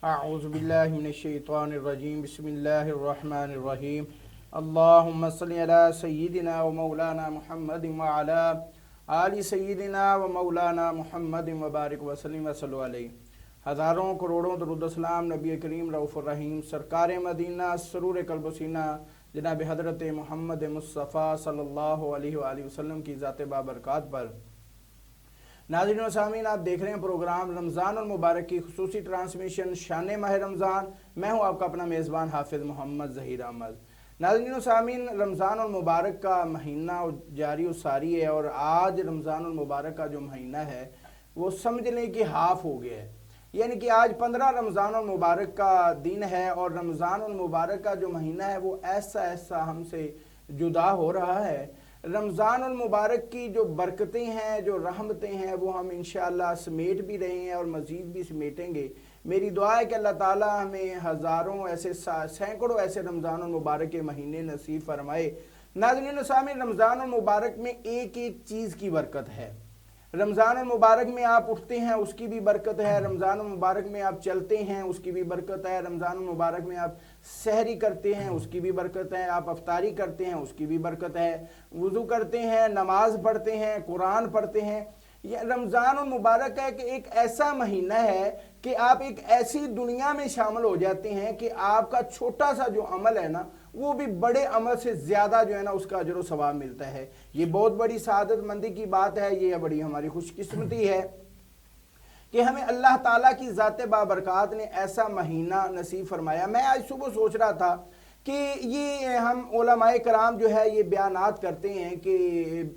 اعوذ باللہ من الشیطان الرجیم بسم اللہ الرحمن الرحیم اللہم صلی علی سیدنا و مولانا محمد وعلی آل سیدنا و مولانا محمد وبارک وسلم وصلو علیہ. ہزاروں کروڑوں درود و سلام نبی کریم رؤوف الرحیم سرکار مدینہ سرور قلب و سینہ جناب حضرت محمد مصطفیٰ صلی اللہ علیہ وآلہ وسلم کی ذات بابرکات پر. ناظرین و سامعین، آپ دیکھ رہے ہیں پروگرام رمضان المبارک کی خصوصی ٹرانسمیشن شان ماہ رمضان. میں ہوں آپ کا اپنا میزبان حافظ محمد ظہیر احمد. ناظرین و سامعین، رمضان المبارک کا مہینہ جاری و ساری ہے اور آج رمضان المبارک کا جو مہینہ ہے وہ سمجھ لیں کہ ہاف ہو گیا ہے. یعنی کہ آج 15 رمضان المبارک کا دن ہے اور رمضان المبارک کا جو مہینہ ہے وہ ایسا ہم سے جدا ہو رہا ہے. رمضان المبارک کی جو برکتیں ہیں، جو رحمتیں ہیں، وہ ہم انشاءاللہ سمیٹ بھی رہے ہیں اور مزید بھی سمیٹیں گے. میری دعا ہے کہ اللہ تعالی ہمیں ہزاروں ایسے سینکڑوں ایسے رمضان المبارک کے مہینے نصیب فرمائے. ناظرین و سامعین، رمضان المبارک میں ایک چیز کی برکت ہے. رمضان المبارک میں آپ اٹھتے ہیں اس کی بھی برکت ہے، رمضان المبارک میں آپ چلتے ہیں اس کی بھی برکت ہے، رمضان المبارک میں آپ سحری کرتے ہیں اس کی بھی برکت ہے، آپ افطاری کرتے ہیں اس کی بھی برکت ہے، وضو کرتے ہیں، نماز پڑھتے ہیں، قرآن پڑھتے ہیں. یہ رمضان المبارک ہے کہ ایک ایسا مہینہ ہے کہ آپ ایک ایسی دنیا میں شامل ہو جاتے ہیں کہ آپ کا چھوٹا سا جو عمل ہے نا وہ بھی بڑے عمل سے زیادہ جو ہے نا اس کا اجر و ثواب ملتا ہے. یہ بہت بڑی سعادت مندی کی بات ہے، یہ بڑی ہماری خوش قسمتی ہے کہ ہمیں اللہ تعالیٰ کی ذات بابرکات نے ایسا مہینہ نصیب فرمایا. میں آج صبح سوچ رہا تھا کہ یہ ہم علماء کرام جو ہے یہ بیانات کرتے ہیں کہ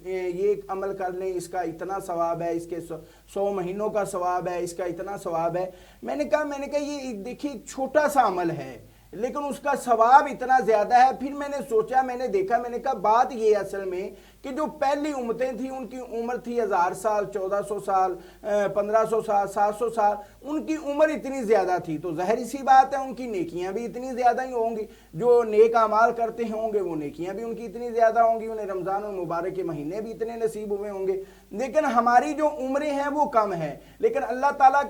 یہ عمل کر لیں اس کا اتنا ثواب ہے، اس کے 100 مہینوں کا ثواب ہے، اس کا اتنا ثواب ہے. میں نے کہا یہ دیکھیے ایک چھوٹا سا عمل ہے لیکن اس کا ثواب اتنا زیادہ ہے. پھر میں نے سوچا، میں نے دیکھا، میں نے کہا بات یہ اصل میں کہ جو پہلی امتیں تھیں ان کی عمر تھی 1000 سال، 1400 سال، 1500 سال، 700 سال. ان کی عمر اتنی زیادہ تھی تو ظاہر سی بات ہے ان کی نیکیاں بھی اتنی زیادہ ہی ہوں گی. جو نیک اعمال کرتے ہوں گے وہ نیکیاں بھی ان کی اتنی زیادہ ہوں گی، انہیں رمضان المبارک کے مہینے بھی اتنے نصیب ہوئے ہوں گے. لیکن ہماری جو عمریں ہیں وہ کم ہیں، لیکن اللہ تعالیٰ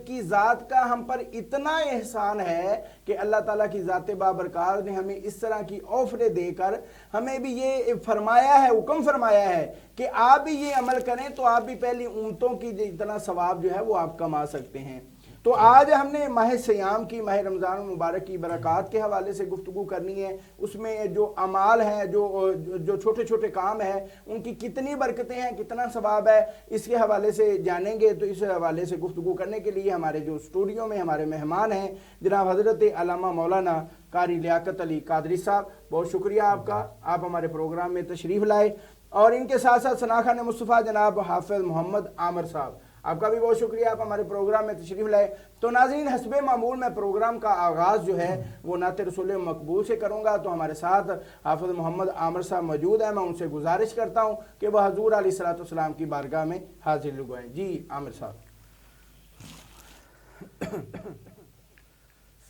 کی ذات کا ہم پر اتنا احسان ہے کہ اللہ تعالیٰ کی ذات بابرکات نے ہمیں اس طرح کی آفریں دے کر ہمیں بھی یہ فرمایا ہے، حکم فرمایا ہے کہ آپ بھی یہ عمل کریں تو آپ بھی پہلی امتوں کی اتنا ثواب جو ہے وہ آپ کما سکتے ہیں. تو آج ہم نے ماہ سیام کی، ماہ رمضان المبارک کی برکات کے حوالے سے گفتگو کرنی ہے. اس میں جو اعمال ہیں، جو چھوٹے چھوٹے کام ہیں ان کی کتنی برکتیں ہیں، کتنا ثواب ہے، اس کے حوالے سے جانیں گے. تو اس حوالے سے گفتگو کرنے کے لیے ہمارے جو اسٹوڈیو میں ہمارے مہمان ہیں جناب حضرت علامہ مولانا قاری لیاقت علی قادری صاحب، بہت شکریہ آپ کا، آپ ہمارے پروگرام میں تشریف لائے. اور ان کے ساتھ ساتھ ثناخان مصطفیٰ جناب حافظ محمد عامر صاحب، آپ کا بھی بہت شکریہ، آپ ہمارے پروگرام میں تشریف لائے. تو ناظرین، حسب معمول میں پروگرام کا آغاز جو ہے وہ نعت رسول مقبول سے کروں گا. تو ہمارے ساتھ حافظ محمد عامر صاحب موجود ہیں. میں ان سے گزارش کرتا ہوں کہ وہ حضور علیہ الصلوۃ والسلام کی بارگاہ میں حاضر لگوائیں. جی عامر صاحب.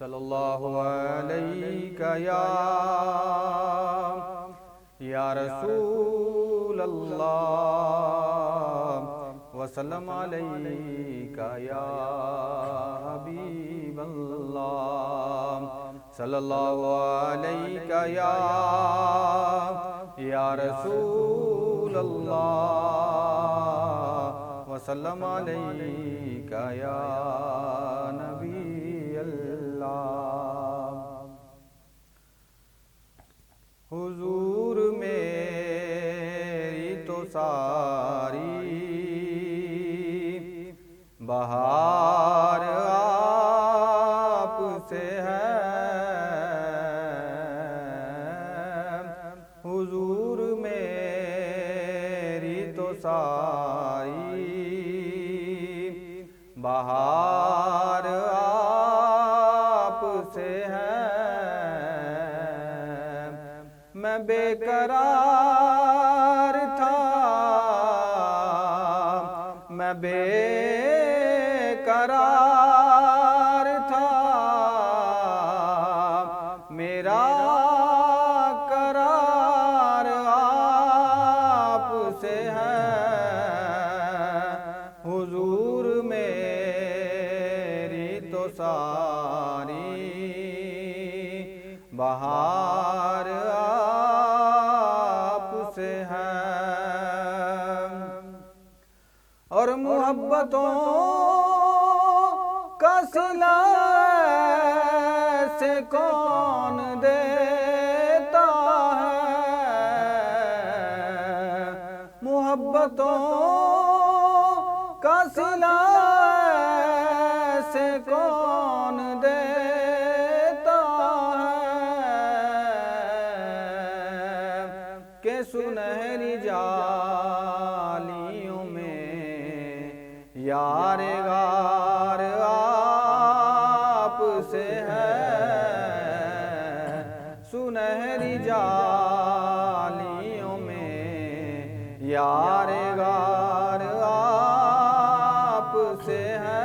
صلی اللہ علیہ یا رسول اللہ وسلم علیکہ یا حبیب اللہ. صلی اللہ علیہ یا رسول اللہ وسلم علیکہ یا نبی اللہ. حضور میری تو ساری بہار آپ سے ہے، حضور میری تو ساری بہار آپ سے ہے. میں بے قرار تھا، میں بے قرار تھا، میرا قرار آپ سے ہے. حضور میری تو تو ساری بہار آپ سے ہے، اور محبتوں کا صلہ سے کون دیتا ہے، محبتوں کا صلہ سے کون دیتا ہے، کہ سنہری جالیوں میں یار غار آپ سے ہے، سنہری جالیوں میں یار غار آپ سے ہے،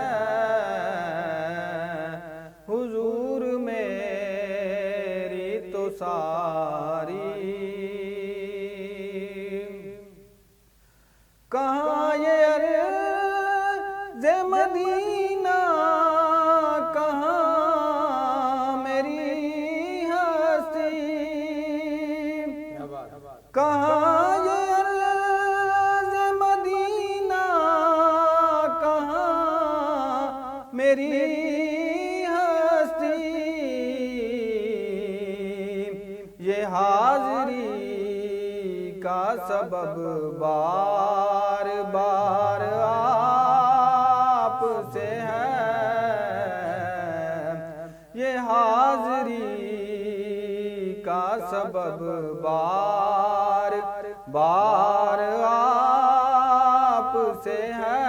حضور میری تو ساری کہاں یہ عرض مدینہ، کہاں میری ہستی، کہاں یہ عرض مدینہ، کہاں میری ہستی، یہ حاضری کا سبب بار بار آپ سے ہے، یہ حاضری کا سبب بار بار آپ سے ہے،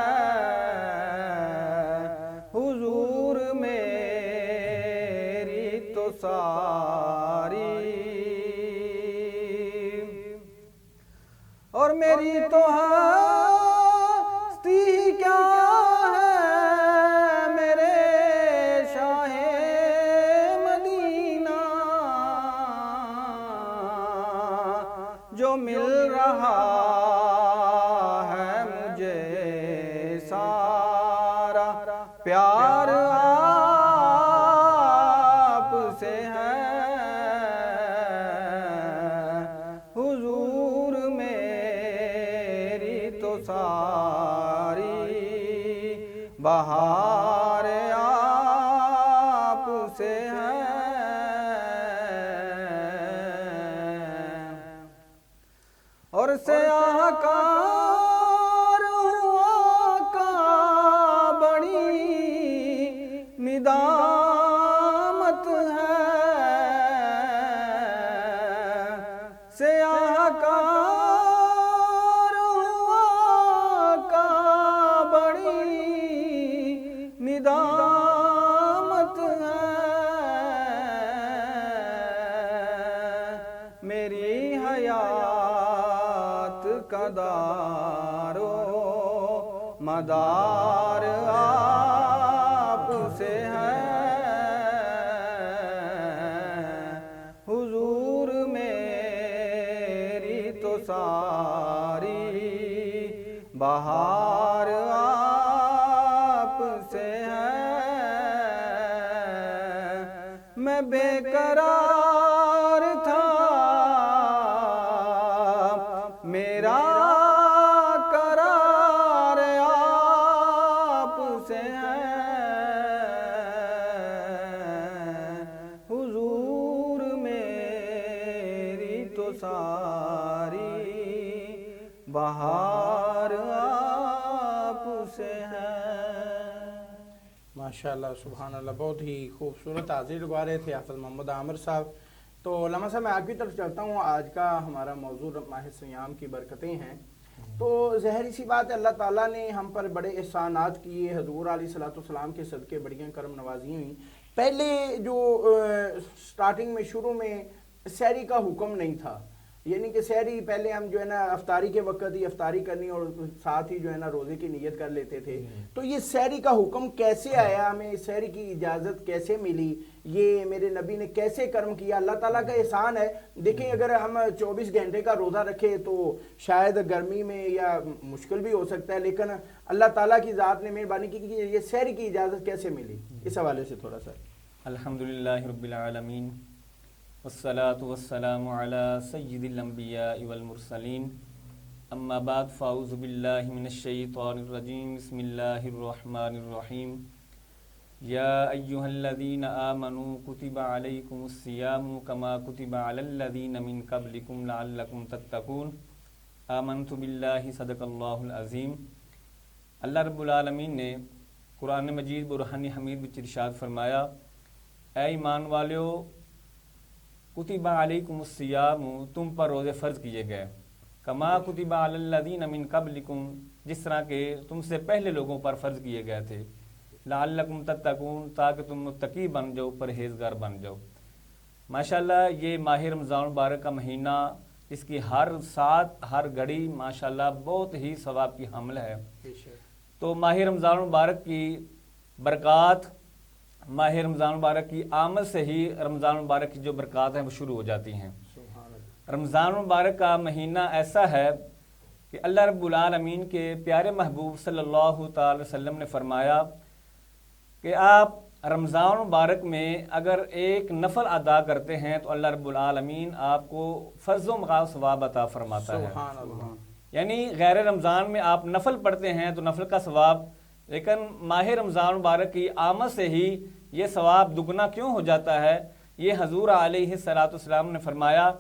حضور میری تو ساری، اور میری تو ہستی کیا ہے میرے شاہ مدینہ، جو مل رہا ہے مجھے سارا پیار آپ سے ہے، حضور میری تو ساری بہار آپ سے ہے، اور سیاہ کار ہوا کا بڑی ندامت ہے، سیاہ کار ہوا کا بڑی ندامت ہے، میری حیات کا دار و مدار آپ سے ہے، حضور میری تو ساری بہار آپ سے ہے، میں بے قرار تھا میرا قرار آپ سے ہے، حضور میری تو ساری بہار آپ سے ہے۔ ماشاءاللہ سبحان اللہ، بہت ہی خوبصورت حاضر گوا رہے تھے حافظ محمد عامر صاحب۔ تو علامہ صاحب میں آپ کی طرف چلتا ہوں، آج کا ہمارا موضوع ماہ سیام کی برکتیں ہیں، تو ظاہری سی بات ہے اللہ تعالیٰ نے ہم پر بڑے احسانات کیے، حضور علیہ الصلوۃ والسلام کے صدقے بڑیاں کرم نوازی ہوئیں۔ پہلے جو سٹارٹنگ میں شروع میں سحری کا حکم نہیں تھا، یعنی کہ سحری پہلے ہم جو ہے نا افطاری کے وقت ہی افطاری کرنی اور ساتھ ہی جو ہے نا روزے کی نیت کر لیتے تھے. تو یہ سحری کا حکم کیسے آیا, ہمیں سحری کی اجازت کیسے ملی, یہ میرے نبی نے کیسے کرم کیا؟ اللہ تعالیٰ کا احسان ہے. دیکھیں اگر ہم 24 گھنٹے کا روزہ رکھے تو شاید گرمی میں یا مشکل بھی ہو سکتا ہے, لیکن اللہ تعالیٰ کی ذات نے مہربانی کی کہ یہ سحری کی اجازت کیسے ملی, اس حوالے سے تھوڑا سا. الحمدللہ رب العالمین والصلاة والسلام علی سید الانبیاء والمرسلین اما بعد فاعوذ باللہ من الشیطان الرجیم بسم اللہ الرحمن الرحیم یا ایہا الذین آمنوا کتب علیکم الصیام کما کتب علی الذین من قبلکم لعلکم تتقون آمنت باللہ صدق اللہ العظیم. اللہ رب العالمین نے قرآن مجید برہان حمید وچ ارشاد فرمایا, اے ایمان والیو کتب علیکم الصیام, تم پر روزے فرض کیے گئے, کما کتب علی الذین من قبلکم, جس طرح کہ تم سے پہلے لوگوں پر فرض کیے گئے تھے, لعلکم تتقون, تاکہ تم متقی بن جاؤ, پرہیزگار بن جاؤ. ماشاءاللہ یہ ماہ رمضان مبارک کا مہینہ, اس کی ہر ساتھ ہر گھڑی ماشاءاللہ بہت ہی ثواب کی حامل ہے. تو ماہ رمضان مبارک کی برکات, ماہ رمضان مبارک کی آمد سے ہی رمضان مبارک کی جو برکات ہیں وہ شروع ہو جاتی ہیں. رمضان مبارک کا مہینہ ایسا ہے کہ اللہ رب العالمین کے پیارے محبوب صلی اللہ تعالی وسلم نے فرمایا کہ آپ رمضان مبارک میں اگر ایک نفل ادا کرتے ہیں تو اللہ رب العالمین آپ کو فرض و مقام ثواب عطا فرماتا ہے. یعنی غیر رمضان میں آپ نفل پڑھتے ہیں تو نفل کا ثواب, لیکن ماہ رمضان مبارک کی آمد سے ہی یہ ثواب دگنا کیوں ہو جاتا ہے؟ یہ حضور علیہ السلام نے فرمایا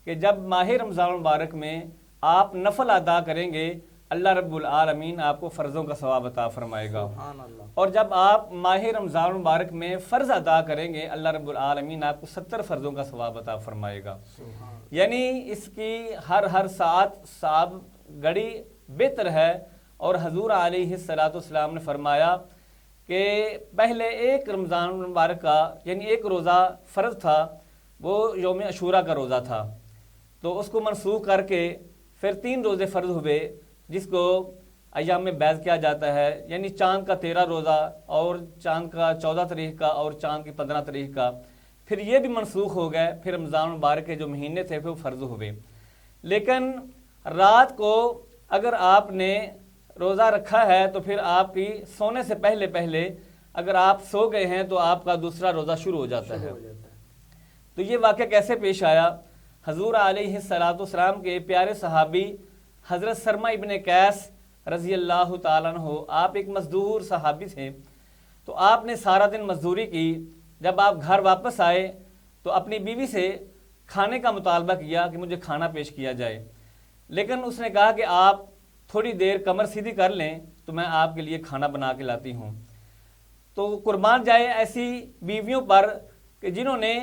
کہ جب ماہ رمضان مبارک میں آپ نفل ادا کریں گے اللہ رب العالمین آپ کو فرضوں کا ثواب عطا فرمائے گا, اور جب آپ ماہ رمضان مبارک میں فرض ادا کریں گے اللہ رب العالمین آپ کو 70 فرضوں کا ثواب عطا فرمائے گا. یعنی اس کی ہر ساتھ ثواب گھڑی بہتر ہے. اور حضور علیہ السلام نے فرمایا کہ پہلے ایک رمضان مبارک کا یعنی ایک روزہ فرض تھا, وہ یوم عاشوراء کا روزہ تھا, تو اس کو منسوخ کر کے پھر 3 روزے فرض ہوئے جس کو ایام میں بیض کیا جاتا ہے, یعنی چاند کا 13 روزہ اور چاند کا 14 تاریخ کا اور چاند کی 15 تاریخ کا, پھر یہ بھی منسوخ ہو گئے. پھر رمضان مبارک کے جو مہینے تھے وہ فرض ہوئے. لیکن رات کو اگر آپ نے روزہ رکھا ہے تو پھر آپ کی سونے سے پہلے اگر آپ سو گئے ہیں تو آپ کا دوسرا روزہ شروع ہو جاتا ہے. تو یہ واقعہ کیسے پیش آیا؟ حضور علیہ السلام کے پیارے صحابی حضرت سرما ابن قیس رضی اللہ تعالیٰ عنہ, آپ ایک مزدور صحابی تھے. تو آپ نے سارا دن مزدوری کی, جب آپ گھر واپس آئے تو اپنی بیوی سے کھانے کا مطالبہ کیا کہ مجھے کھانا پیش کیا جائے, لیکن اس نے کہا کہ آپ تھوڑی دیر کمر سیدھی کر لیں تو میں آپ کے لیے کھانا بنا کے لاتی ہوں. تو قربان جائے ایسی بیویوں پر کہ جنہوں نے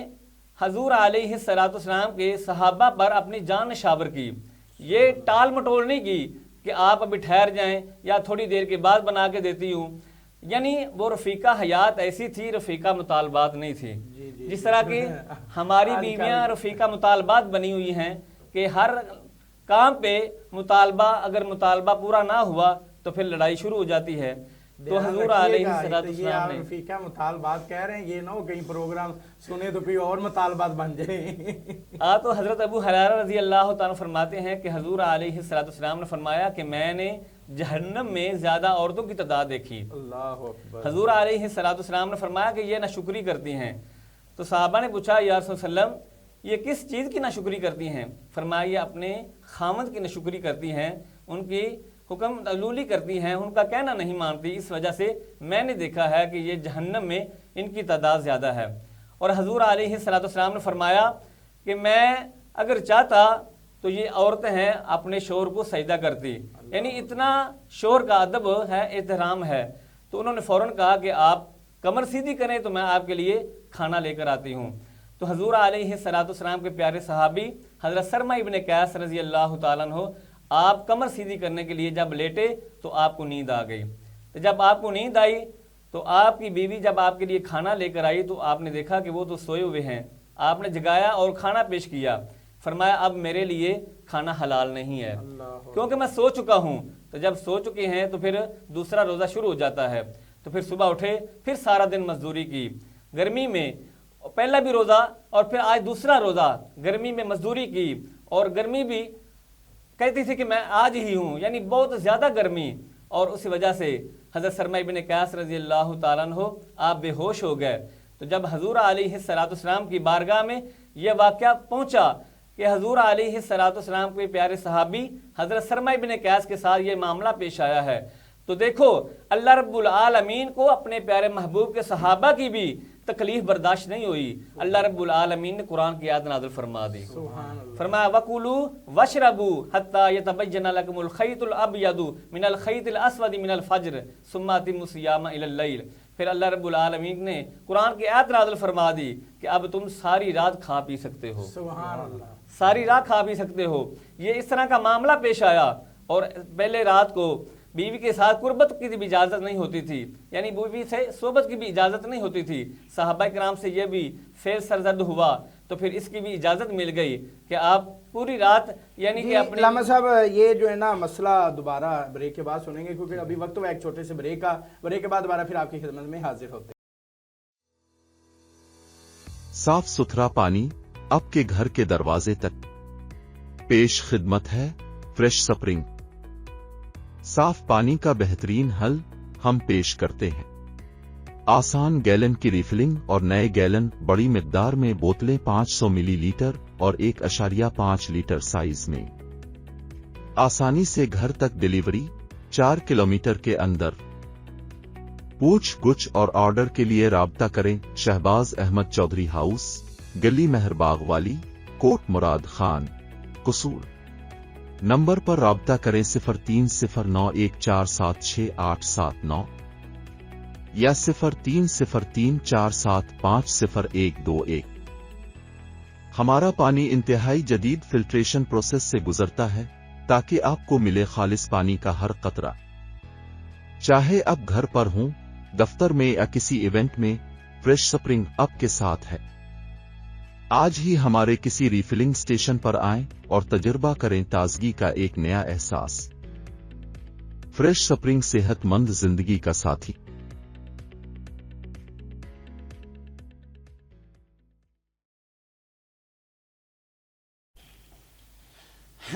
حضور علیہ السلام کے صحابہ پر اپنی جان نشاور کی. یہ ٹال مٹول نہیں کی کہ آپ ابھی ٹھہر جائیں یا تھوڑی دیر کے بعد بنا کے دیتی ہوں. یعنی وہ رفیقہ حیات ایسی تھی, رفیقہ مطالبات نہیں تھی. جس طرح کہ ہماری بیویاں رفیقہ مطالبات بنی ہوئی ہیں کہ ہر کام پہ مطالبہ, اگر مطالبہ پورا نہ ہوا تو پھر لڑائی شروع ہو جاتی ہے. تو حضور علیہ السلام نے رفیقہ مطالبات کہہ رہے ہیں, یہ نہ ہو کہیں پروگرام سنے تو پھر اور مطالبات بن جائیں. تو حضرت ابو ہریرہ رضی اللہ تعالیٰ فرماتے ہیں کہ حضور علیہ السلام نے فرمایا کہ میں نے جہنم میں زیادہ عورتوں کی تعداد دیکھی. اللہ اکبر. حضور علیہ السلام نے فرمایا کہ یہ ناشکری کرتی ہیں. تو صحابہ نے پوچھا یا رسول اللہ علیہ وسلم یہ کس چیز کی ناشکری کرتی ہیں؟ فرمایا یہ اپنے خامد کی ناشکری کرتی ہیں, ان کی حکم علولی کرتی ہیں, ان کا کہنا نہیں مانتی, اس وجہ سے میں نے دیکھا ہے کہ یہ جہنم میں ان کی تعداد زیادہ ہے. اور حضور علیہ السلام نے فرمایا کہ میں اگر چاہتا تو یہ عورتیں ہیں اپنے شوہر کو سجدہ کرتی, یعنی اتنا شوہر کا ادب ہے, احترام ہے. تو انہوں نے فوراً کہا کہ آپ کمر سیدھی کریں تو میں آپ کے لیے کھانا لے کر آتی ہوں. تو حضور علیہ السلام کے پیارے صحابی حضرت سرما ابن قیس رضی اللہ تعالیٰ عنہ آپ کمر سیدھی کرنے کے لیے جب لیٹے تو آپ کو نیند آ گئی. تو جب آپ کو نیند آئی تو آپ کی بیوی جب آپ کے لیے کھانا لے کر آئی تو آپ نے دیکھا کہ وہ تو سوئے ہوئے ہیں. آپ نے جگایا اور کھانا پیش کیا. فرمایا اب میرے لیے کھانا حلال نہیں ہے کیونکہ میں سو چکا ہوں. تو جب سو چکے ہیں تو پھر دوسرا روزہ شروع ہو جاتا ہے. تو پھر صبح اٹھے، پھر سارا دن مزدوری کی، گرمی میں پہلا بھی روزہ اور پھر آج دوسرا روزہ، گرمی میں مزدوری کی، اور گرمی بھی کہتی تھی کہ میں آج ہی ہوں، یعنی بہت زیادہ گرمی. اور اسی وجہ سے حضرت سرمہ ابن قیاس رضی اللہ تعالیٰ عنہ آپ بے ہوش ہو گئے. تو جب حضور علیہ الصلوۃ والسلام کی بارگاہ میں یہ واقعہ پہنچا کہ حضور علیہ الصلوۃ والسلام کے پیارے صحابی حضرت سرمہ ابن قیاس کے ساتھ یہ معاملہ پیش آیا ہے، تو دیکھو اللہ رب العالمین کو اپنے پیارے محبوب کے صحابہ کی بھی تکلیف برداشت نہیں ہوئی. اللہ رب العالمین نے قرآن کی آیت نازل فرما دی، فرمایا وَكُلُوا وَاشْرَبُوا حَتَّى يَتَبَيَّنَ لَكُمُ الْخَيْطُ الْأَبْيَضُ مِنَ الْخَيْطِ الْأَسْوَدِ مِنَ الْفَجْرِ ثُمَّ أَتِمُّوا الصِّيَامَ إِلَى اللَّيْلِ. پھر اللہ رب العالمین نے قرآن کی آیت نازل فرما دی کہ اب تم ساری رات کھا پی سکتے ہو، سبحان اللہ، ساری رات کھا پی سکتے ہو. یہ اس طرح کا معاملہ پیش آیا. اور پہلے رات کو بیوی کے ساتھ قربت کی بھی اجازت نہیں ہوتی تھی، یعنی بیوی سے صحبت کی بھی اجازت نہیں ہوتی تھی. صحابہ کرام سے یہ بھی فیل سرزد ہوا تو پھر اس کی بھی اجازت مل گئی کہ آپ پوری رات یعنی کہ اپنے علامہ صاحب یہ جو ہے نا مسئلہ دوبارہ بریک کے بعد سنیں گے، کیونکہ ابھی وقت ہوا ایک چھوٹے سے بریک کا. بریک کے بعد دوبارہ پھر آپ کی خدمت میں حاضر ہوتے ہیں. صاف ستھرا پانی آپ کے گھر کے دروازے تک. پیش خدمت ہے فریش سپرنگ. صاف پانی کا بہترین حل ہم پیش کرتے ہیں. آسان گیلن کی ریفلنگ اور نئے گیلن بڑی مقدار میں بوتلیں 500 ملی لیٹر اور 1.5 لیٹر سائز میں. آسانی سے گھر تک ڈیلیوری 4 کلومیٹر کے اندر. پوچھ گچھ اور آرڈر کے لیے رابطہ کریں شہباز احمد چودھری ہاؤس، گلی مہر باغ والی، کوٹ مراد خان، قصور. نمبر پر رابطہ کریں 030914767879 یا 030347502121. ہمارا پانی انتہائی جدید فلٹریشن پروسیس سے گزرتا ہے تاکہ آپ کو ملے خالص پانی کا ہر قطرہ. چاہے آپ گھر پر ہوں، دفتر میں یا کسی ایونٹ میں، فریش سپرنگ آپ کے ساتھ ہے. آج ہی ہمارے کسی ریفلنگ سٹیشن پر آئیں اور تجربہ کریں تازگی کا ایک نیا احساس. فریش سپرنگ صحت مند زندگی کا ساتھی.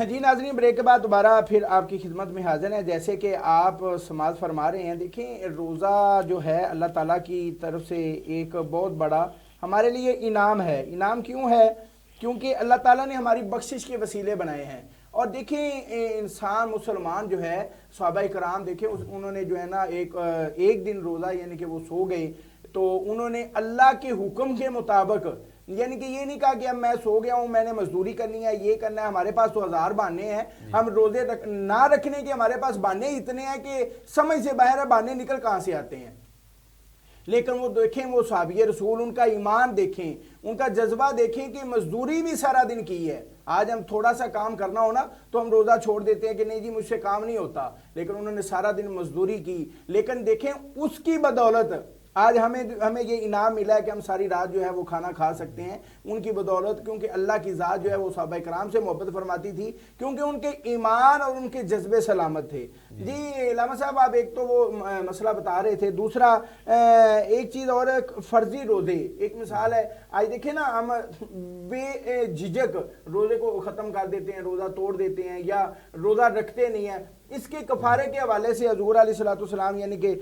جی ناظرین، بریک کے بعد دوبارہ پھر آپ کی خدمت میں حاضر ہیں. جیسے کہ آپ سماعت فرما رہے ہیں، دیکھیں روزہ جو ہے اللہ تعالیٰ کی طرف سے ایک بہت بڑا ہمارے لیے انعام ہے. انعام کیوں ہے؟ کیونکہ اللہ تعالیٰ نے ہماری بخشش کے وسیلے بنائے ہیں. اور دیکھیں انسان مسلمان جو ہے، صحابہ کرام دیکھیں انہوں نے جو ہے نا ایک دن روزہ یعنی کہ وہ سو گئے تو انہوں نے اللہ کے حکم کے مطابق، یعنی کہ یہ نہیں کہا کہ اب میں سو گیا ہوں، میں نے مزدوری کرنی ہے، یہ کرنا ہے، ہمارے پاس تو 1000 بہانے ہیں، ہم روزے نہ رکھنے کے ہمارے پاس بہانے اتنے ہیں کہ سمجھ سے باہر ہے بہانے نکل کہاں سے آتے ہیں. لیکن وہ دیکھیں وہ صحابی رسول، ان کا ایمان دیکھیں، ان کا جذبہ دیکھیں کہ مزدوری بھی سارا دن کی ہے. آج ہم تھوڑا سا کام کرنا ہونا تو ہم روزہ چھوڑ دیتے ہیں کہ نہیں جی مجھ سے کام نہیں ہوتا، لیکن انہوں نے سارا دن مزدوری کی. لیکن دیکھیں اس کی بدولت آج ہمیں یہ انعام ملا ہے کہ ہم ساری رات جو ہے وہ کھانا کھا سکتے ہیں، ان کی بدولت. کیونکہ اللہ کی ذات جو ہے وہ صحابہ کرام سے محبت فرماتی تھی، کیونکہ ان کے ایمان اور ان کے جذبے سلامت تھے. جی علامہ صاحب، آپ ایک تو وہ مسئلہ بتا رہے تھے، دوسرا ایک چیز اور، فرضی روزے. ایک مثال ہے، آج دیکھیں نا ہم بے جھجک روزے کو ختم کر دیتے ہیں، روزہ توڑ دیتے ہیں یا روزہ رکھتے نہیں ہیں. اس کے کفارے کے حوالے سے حضور علیہ الصلوۃ والسلام یعنی کہ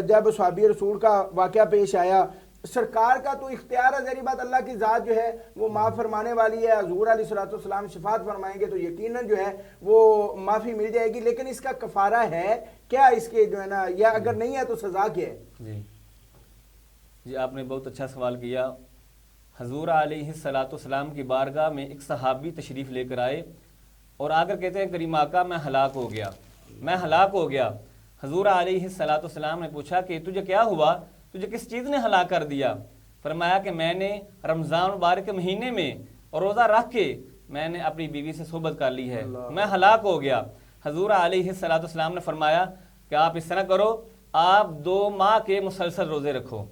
جب صحابی رسول کا واقعہ پیش آیا، سرکار کا تو اختیار ہے، ظاہری بات اللہ کی ذات جو ہے وہ معاف فرمانے والی ہے. حضور علیہ الصلوۃ والسلام شفاعت فرمائیں گے تو یقیناً جو ہے وہ معافی مل جائے گی. لیکن اس کا کفارہ ہے کیا، اس کے جو ہے نا، یا اگر نہیں ہے تو سزا کیا ہے؟ جی آپ نے بہت اچھا سوال کیا. حضور علیہ الصلوۃ والسلام کی بارگاہ میں ایک صحابی تشریف لے کر آئے اور آ کر کہتے ہیں کریم آقا میں ہلاک ہو گیا، میں ہلاک ہو گیا. حضور علیہ الصلوۃ والسلام نے پوچھا کہ تجھے کیا ہوا، تجھے کس چیز نے ہلاک کر دیا؟ فرمایا کہ میں نے رمضان مبارک کے مہینے میں روزہ رکھ کے میں نے اپنی بیوی سے صحبت کر لی ہے، میں ہلاک ہو گیا. حضور علیہ الصلوۃ والسلام نے فرمایا کہ آپ اس طرح کرو، آپ 2 ماہ کے مسلسل روزے رکھو.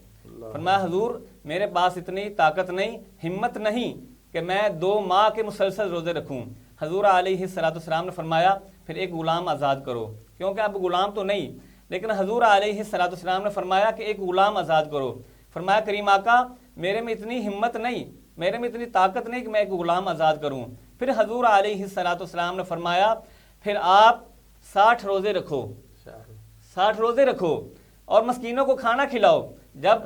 فرمایا حضور میرے پاس اتنی طاقت نہیں، ہمت نہیں کہ میں 2 ماہ کے مسلسل روزے رکھوں؟ حضور علیہ السلام نے فرمایا پھر ایک غلام آزاد کرو، کیونکہ اب غلام تو نہیں، لیکن حضور علیہ السلام نے فرمایا کہ ایک غلام آزاد کرو۔ فرمایا کریم آقا میرے میں اتنی ہمت نہیں، میرے میں اتنی طاقت نہیں کہ میں ایک غلام آزاد کروں۔ پھر حضور علیہ السلام نے فرمایا پھر آپ 60 روزے رکھو، 60 روزے رکھو اور مسکینوں کو کھانا کھلاؤ۔ جب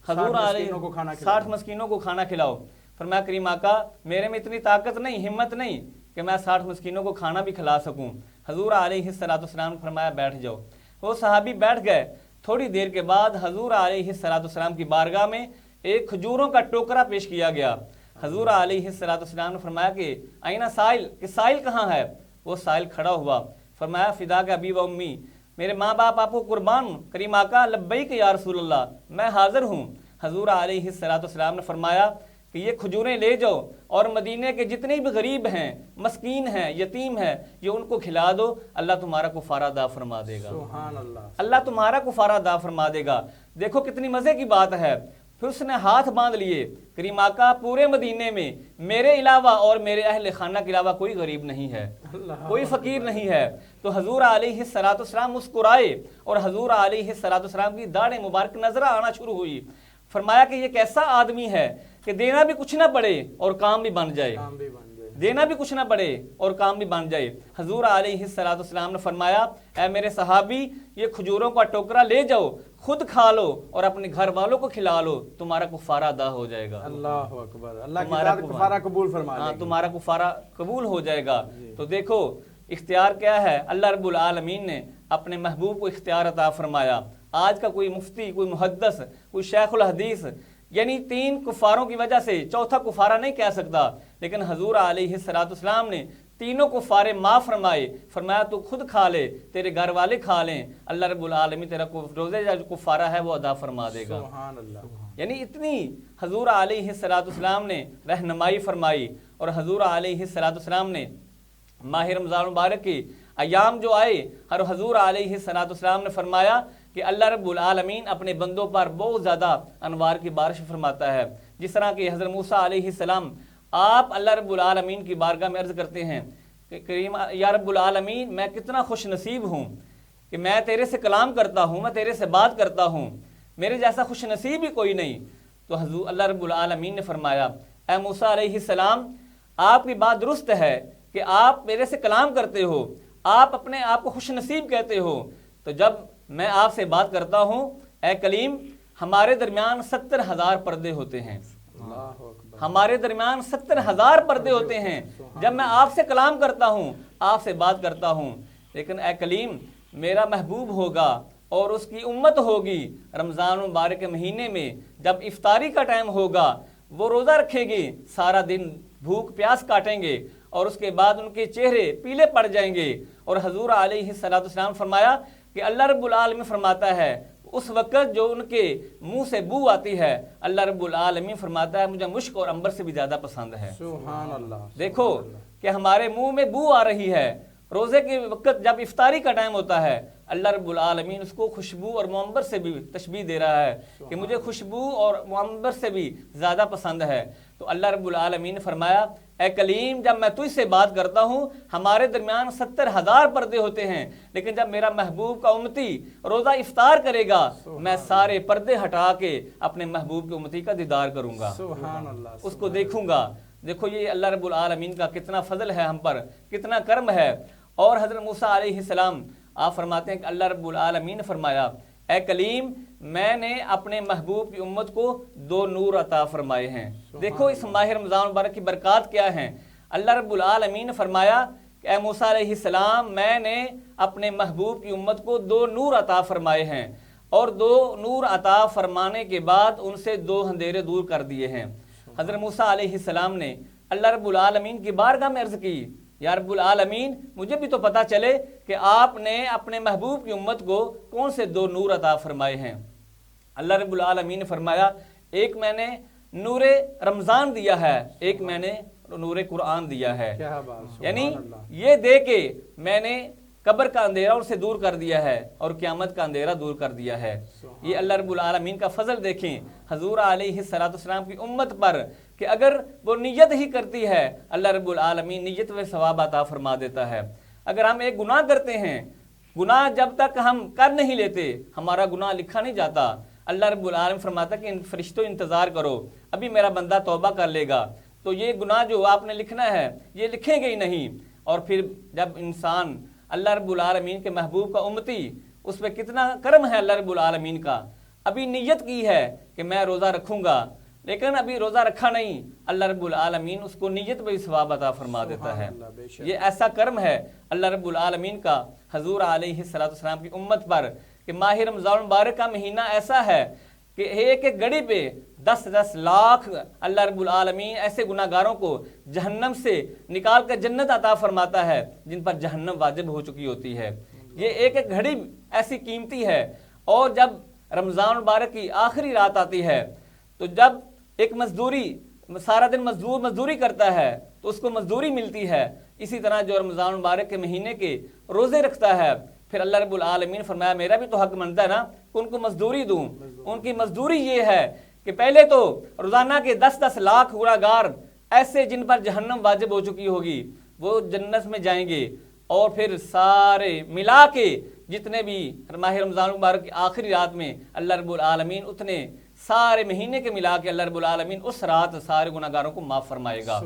حضور علیہ 60 مسکینوں کو کھانا کھلاؤ، فرمایا کریم آقا میرے میں اتنی طاقت نہیں، ہمت نہیں کہ میں 60 مسکینوں کو کھانا بھی کھلا سکوں۔ حضور علیہ السلام نے فرمایا بیٹھ جاؤ۔ وہ صحابی بیٹھ گئے۔ تھوڑی دیر کے بعد حضور علیہ السلام کی بارگاہ میں ایک کھجوروں کا ٹوکرا پیش کیا گیا۔ حضور علیہ السلام نے فرمایا کہ آئینہ سائل، کہ سائل کہاں ہے؟ وہ سائل کھڑا ہوا، فرمایا فدا کا ابی و امی، میرے ماں باپ آپ کو قربان ہوں۔ کریم آقا لبیک یا رسول اللہ، میں حاضر ہوں۔ حضور علیہ السلام نے فرمایا کہ یہ کھجوریں لے جاؤ اور مدینے کے جتنے بھی غریب ہیں، مسکین ہیں، یتیم ہیں، یہ ان کو کھلا دو، اللہ تمہارا کفارہ ادا فرما دے گا۔ سبحان اللہ، اللہ تمہارا کفارہ ادا فرما دے گا۔ دیکھو کتنی مزے کی بات ہے۔ پھر اس نے ہاتھ باندھ لیے، کریم آقا پورے مدینے میں میرے علاوہ اور میرے اہل خانہ کے علاوہ کوئی غریب نہیں ہے، کوئی فقیر نہیں ہے۔ تو حضور علیہ السلام مسکرائے اور حضور علیہ السلام کی داڑھ مبارک نظر آنا شروع ہوئی۔ فرمایا کہ یہ کیسا آدمی ہے کہ دینا بھی کچھ نہ پڑے اور کام بھی بن جائے، دینا بھی کچھ نہ پڑے اور کام بھی بن جائے۔ حضور علیہ السلام نے فرمایا اے میرے صحابی یہ کھجوروں کا ٹوکرا لے جاؤ، خود کھا لو اور اپنے گھر والوں کو کھلا لو، تمہارا کفارہ ادا ہو جائے گا۔ اللہ اکبر، اللہ کی ذات کفارہ قبول فرما لے گی، تمہارا کفارہ قبول ہو جائے گا۔ تو دیکھو اختیار کیا ہے، اللہ رب العالمین نے اپنے محبوب کو اختیار عطا فرمایا۔ آج کا کوئی مفتی، کوئی محدث، کوئی شیخ الحدیث یعنی 3 کفاروں کی وجہ سے چوتھا کفارہ نہیں کہہ سکتا، لیکن حضور علیہ السلام نے تینوں کفارے معاف فرمائے۔ فرمایا تو خود کھا لے، تیرے گھر والے کھا لیں، اللہ رب العالمین تیرا روزے جو کفارہ ہے وہ ادا فرما دے گا۔ سبحان اللہ، یعنی اتنی حضور علیہ السلام نے رہنمائی فرمائی۔ اور حضور علیہ السلام نے ماہ رمضان مبارک کے ایام جو آئے، ہر حضور علیہ السلام نے فرمایا کہ اللہ رب العالمین اپنے بندوں پر بہت زیادہ انوار کی بارش فرماتا ہے۔ جس طرح کہ حضرت موسیٰ علیہ السلام آپ اللہ رب العالمین کی بارگاہ میں عرض کرتے ہیں کہ کریم یا رب العالمین میں کتنا خوش نصیب ہوں کہ میں تیرے سے کلام کرتا ہوں، میں تیرے سے بات کرتا ہوں، میرے جیسا خوش نصیب ہی کوئی نہیں۔ تو حضور اللہ رب العالمین نے فرمایا اے موسیٰ علیہ السلام آپ کی بات درست ہے کہ آپ میرے سے کلام کرتے ہو، آپ اپنے آپ کو خوش نصیب کہتے ہو، تو جب میں آپ سے بات کرتا ہوں اے کلیم ہمارے درمیان 70,000 پردے ہوتے ہیں، ہمارے درمیان 70,000 پردے ہوتے ہیں۔ جب میں آپ سے کلام کرتا ہوں، آپ سے بات کرتا ہوں، لیکن اے کلیم میرا محبوب ہوگا اور اس کی امت ہوگی، رمضان مبارک کے مہینے میں جب افطاری کا ٹائم ہوگا وہ روزہ رکھے گی، سارا دن بھوک پیاس کاٹیں گے اور اس کے بعد ان کے چہرے پیلے پڑ جائیں گے۔ اور حضور علیہ السلام فرمایا کہ اللہ رب العالمین فرماتا ہے اس وقت جو ان کے منہ سے بو آتی ہے، اللہ رب العالمین فرماتا ہے مجھے مشک اور عنبر سے بھی زیادہ پسند ہے۔ سبحان اللہ، دیکھو کہ ہمارے منہ میں بو آ رہی ہے، روزے کے وقت جب افطاری کا ٹائم ہوتا ہے اللہ رب العالمین اس کو خوشبو اور معمبر سے بھی تشبیہ دے رہا ہے کہ مجھے خوشبو اور معمبر سے بھی زیادہ پسند ہے۔ تو اللہ رب العالمین نے فرمایا اے کلیم جب میں تجھ سے بات کرتا ہوں ہمارے درمیان 70,000 پردے ہوتے ہیں، لیکن جب میرا محبوب کا امتی روزہ افطار کرے گا میں سارے پردے ہٹا کے اپنے محبوب کے امتی کا دیدار کروں گا، سبحان اللہ، اس کو دیکھوں گا۔ دیکھو یہ اللہ رب العالمین کا کتنا فضل ہے ہم پر، کتنا کرم ہے۔ اور حضرت موسیٰ علیہ السلام آپ فرماتے ہیں کہ اللہ رب العالمین نے فرمایا اے کلیم میں نے اپنے محبوب کی امت کو 2 نور عطا فرمائے ہیں۔ دیکھو اس ماہ رمضان مبارک کی برکات کیا ہیں۔ اللہ رب العالمین نے فرمایا کہ اے موسیٰ علیہ السلام میں نے اپنے محبوب کی امت کو 2 نور عطا فرمائے ہیں، اور 2 نور عطا فرمانے کے بعد ان سے 2 اندھیرے دور کر دیے ہیں۔ حضرت موسیٰ علیہ السلام نے اللہ رب العالمین کی بارگاہ میں عرض کی یا رب العالمین مجھے بھی تو پتا چلے کہ آپ نے اپنے محبوب کی امت کو کون سے 2 نور عطا فرمائے ہیں۔ اللہ رب العالمین نے فرمایا ایک میں نے نور رمضان دیا ہے، ایک میں نے نور قرآن دیا ہے، یعنی یہ دے کے میں نے قبر کا اندھیرا ان سے دور کر دیا ہے اور قیامت کا اندھیرا دور کر دیا ہے۔ یہ اللہ رب العالمین کا فضل دیکھیں حضور علیہ السلام کی امت پر کہ اگر وہ نیت ہی کرتی ہے اللہ رب العالمین نیت و ثواب عطا فرما دیتا ہے۔ اگر ہم ایک گناہ کرتے ہیں، گناہ جب تک ہم کر نہیں لیتے ہمارا گناہ لکھا نہیں جاتا۔ اللہ رب العالمین فرماتا کہ فرشتوں انتظار کرو، ابھی میرا بندہ توبہ کر لے گا، تو یہ گناہ جو آپ نے لکھنا ہے یہ لکھیں گے ہی نہیں۔ اور پھر جب انسان اللہ رب العالمین کے محبوب کا امتی، اس پہ کتنا کرم ہے اللہ رب العالمین کا، ابھی نیت کی ہے کہ میں روزہ رکھوں گا لیکن ابھی روزہ رکھا نہیں، اللہ رب العالمین اس کو نیت پہ ثواب عطا فرما دیتا ہے۔ یہ ایسا کرم ہے اللہ رب العالمین کا حضور علیہ السلام کی امت پر کہ ماہ رمضان مبارک کا مہینہ ایسا ہے کہ ایک ایک گھڑی پہ 10 لاکھ اللہ رب العالمین ایسے گناہگاروں کو جہنم سے نکال کر جنت عطا فرماتا ہے جن پر جہنم واجب ہو چکی ہوتی ہے۔ یہ ایک ایک گھڑی ایسی قیمتی ہے۔ اور جب رمضان مبارک کی آخری رات آتی ہے تو جب ایک مزدوری سارا دن مزدوری کرتا ہے تو اس کو مزدوری ملتی ہے، اسی طرح جو رمضان مبارک کے مہینے کے روزے رکھتا ہے پھر اللہ رب العالمین فرمایا میرا بھی تو حق بنتا ہے نا کہ ان کو مزدوری دوں۔ ان کی مزدوری یہ ہے کہ پہلے تو روزانہ کے 10 لاکھ گناہگار ایسے جن پر جہنم واجب ہو چکی ہوگی وہ جنت میں جائیں گے، اور پھر سارے ملا کے جتنے بھی ماہ رمضان مبارک کی آخری رات میں اللہ رب العالمین اتنے سارے مہینے کے ملا کے اللہ رب العالمین اس رات سارے گناہگاروں کو معاف فرمائے گا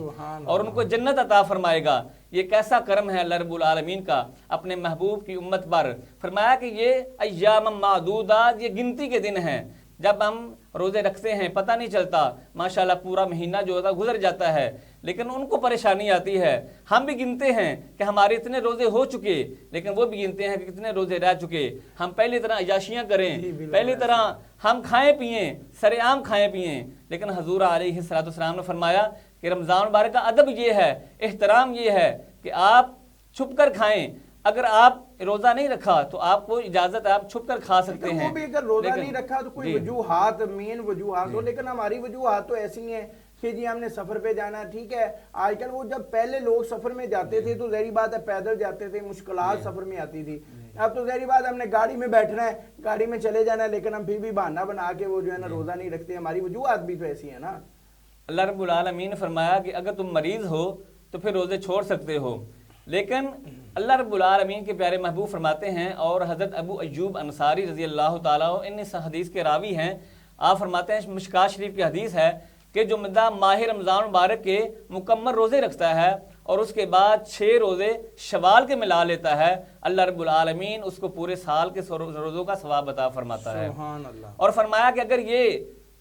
اور ان کو جنت عطا فرمائے گا۔ یہ کیسا کرم ہے اللہ رب العالمین کا اپنے محبوب کی امت پر۔ فرمایا کہ یہ ایام معدودات، یہ گنتی کے دن ہیں۔ جب ہم روزے رکھتے ہیں پتہ نہیں چلتا، ماشاءاللہ پورا مہینہ جو ہوتا گزر جاتا ہے، لیکن ان کو پریشانی آتی ہے۔ ہم بھی گنتے ہیں کہ ہمارے اتنے روزے ہو چکے، لیکن وہ بھی گنتے ہیں کہ کتنے روزے رہ چکے۔ ہم پہلی طرح عیاشیاں کریں، پہلی طرح ہم کھائیں پئیں، سر عام کھائیں پئیں، لیکن حضور علیہ السلام نے فرمایا کہ رمضان مبارک کا ادب یہ ہے، احترام یہ ہے کہ آپ چھپ کر کھائیں۔ اگر آپ روزہ نہیں رکھا تو آپ کو اجازت ہے آپ چھپ کر کھا سکتے ہیں، وہ بھی اگر روزہ نہیں رکھا تو کوئی وجوہات مین وجوہات ہو، لیکن ہماری وجوہات تو ایسی ہیں کہ جی ہم نے سفر پہ جانا، ٹھیک ہے۔ آج کل وہ جب پہلے لوگ سفر میں جاتے تھے تو ظاہری بات ہے پیدل جاتے تھے، مشکلات سفر میں آتی تھی۔ اب تو ظاہری بات ہم نے گاڑی میں بیٹھنا ہے، گاڑی میں چلے جانا ہے، لیکن ہم پھر بھی بہانہ بنا کے وہ جو ہے نا روزہ نہیں رکھتے۔ ہماری وجوہات بھی تو ایسی ہیں نا۔ اللہ رب العالمین نے فرمایا کہ اگر تم مریض ہو تو پھر روزے چھوڑ سکتے ہو، لیکن اللہ رب العالمین کے پیارے محبوب فرماتے ہیں، اور حضرت ابو ایوب انصاری رضی اللہ تعالیٰ ان اس حدیث کے راوی ہیں، آپ فرماتے ہیں مشکات شریف کی حدیث ہے کہ جو بندہ ماہ رمضان مبارک کے مکمل روزے رکھتا ہے اور اس کے بعد 6 روزے شوال کے ملا لیتا ہے، اللہ رب العالمین اس کو پورے سال کے روزوں کا ثواب عطا فرماتا ہے۔ سبحان اللہ۔ اور فرمایا کہ اگر یہ